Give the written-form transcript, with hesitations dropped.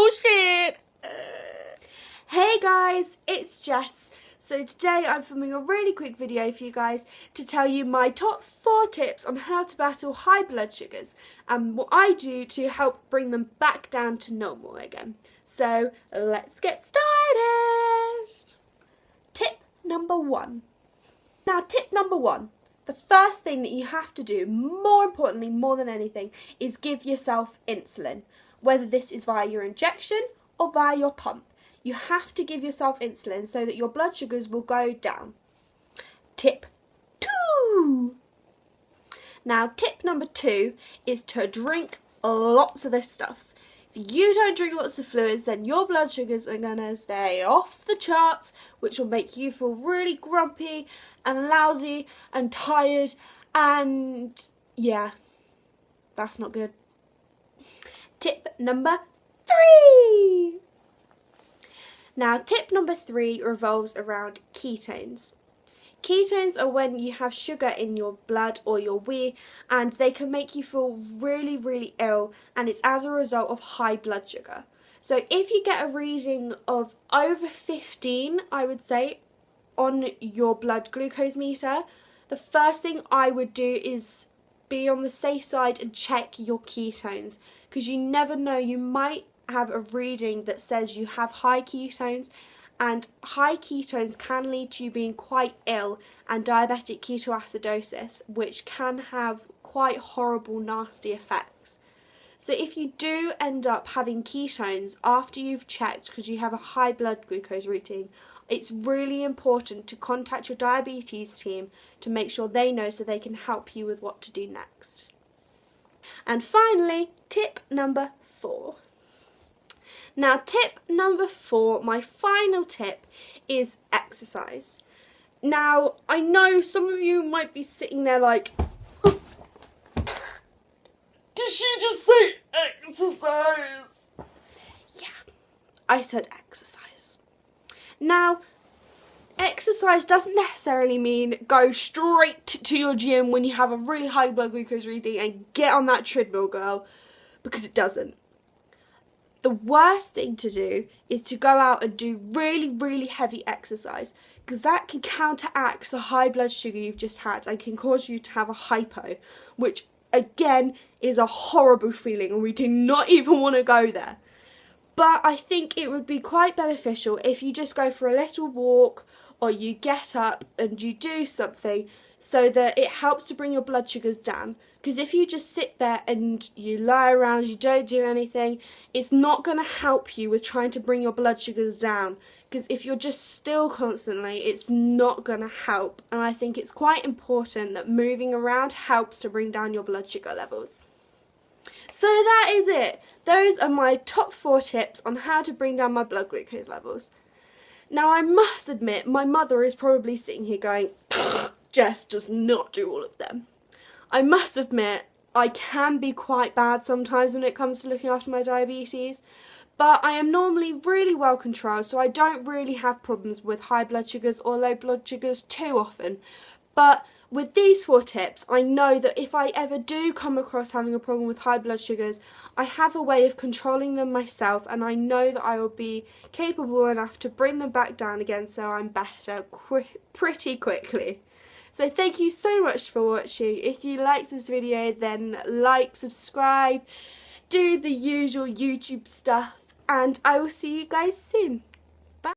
Oh shit! Hey guys, it's Jess. So today I'm filming a really quick video for you guys to tell you my top 4 tips on how to battle high blood sugars and what I do to help bring them back down to normal again. So let's get started. Tip number 1. Now tip number 1. The first thing that you have to do, more importantly, more than anything, is give yourself insulin. Whether this is via your injection or via your pump. You have to give yourself insulin so that your blood sugars will go down. Tip 2. Now tip number 2 is to drink lots of this stuff. If you don't drink lots of fluids, then your blood sugars are going to stay off the charts, which will make you feel really grumpy and lousy and tired, and yeah, that's not good. Tip number 3. Now, tip number 3 revolves around ketones. Ketones are when you have sugar in your blood or your wee, and they can make you feel really, really ill, and it's as a result of high blood sugar. So if you get a reading of over 15, I would say, on your blood glucose meter, the first thing I would do is be on the safe side and check your ketones, because you never know, you might have a reading that says you have high ketones, and high ketones can lead to you being quite ill and diabetic ketoacidosis, which can have quite horrible, nasty effects. So if you do end up having ketones after you've checked because you have a high blood glucose reading, it's really important to contact your diabetes team to make sure they know so they can help you with what to do next. And finally, tip number 4. Now tip number 4, my final tip, is exercise. Now I know some of you might be sitting there like, did she just say exercise? Yeah, I said exercise. Now, exercise doesn't necessarily mean go straight to your gym when you have a really high blood glucose reading and get on that treadmill, girl, because it doesn't. The worst thing to do is to go out and do really, really heavy exercise, because that can counteract the high blood sugar you've just had and can cause you to have a hypo, which again is a horrible feeling, and we do not even want to go there. But I think it would be quite beneficial if you just go for a little walk, or you get up and you do something so that it helps to bring your blood sugars down. Because if you just sit there and you lie around, you don't do anything, it's not going to help you with trying to bring your blood sugars down. Because if you're just still constantly, it's not going to help. And I think it's quite important that moving around helps to bring down your blood sugar levels. So that is it. Those are my top 4 tips on how to bring down my blood glucose levels. Now I must admit, my mother is probably sitting here going, Jess does not do all of them. I must admit, I can be quite bad sometimes when it comes to looking after my diabetes, but I am normally really well controlled, so I don't really have problems with high blood sugars or low blood sugars too often. But with these 4 tips, I know that if I ever do come across having a problem with high blood sugars, I have a way of controlling them myself, and I know that I will be capable enough to bring them back down again so I'm better pretty quickly. So thank you so much for watching. If you liked this video, then like, subscribe, do the usual YouTube stuff, and I will see you guys soon.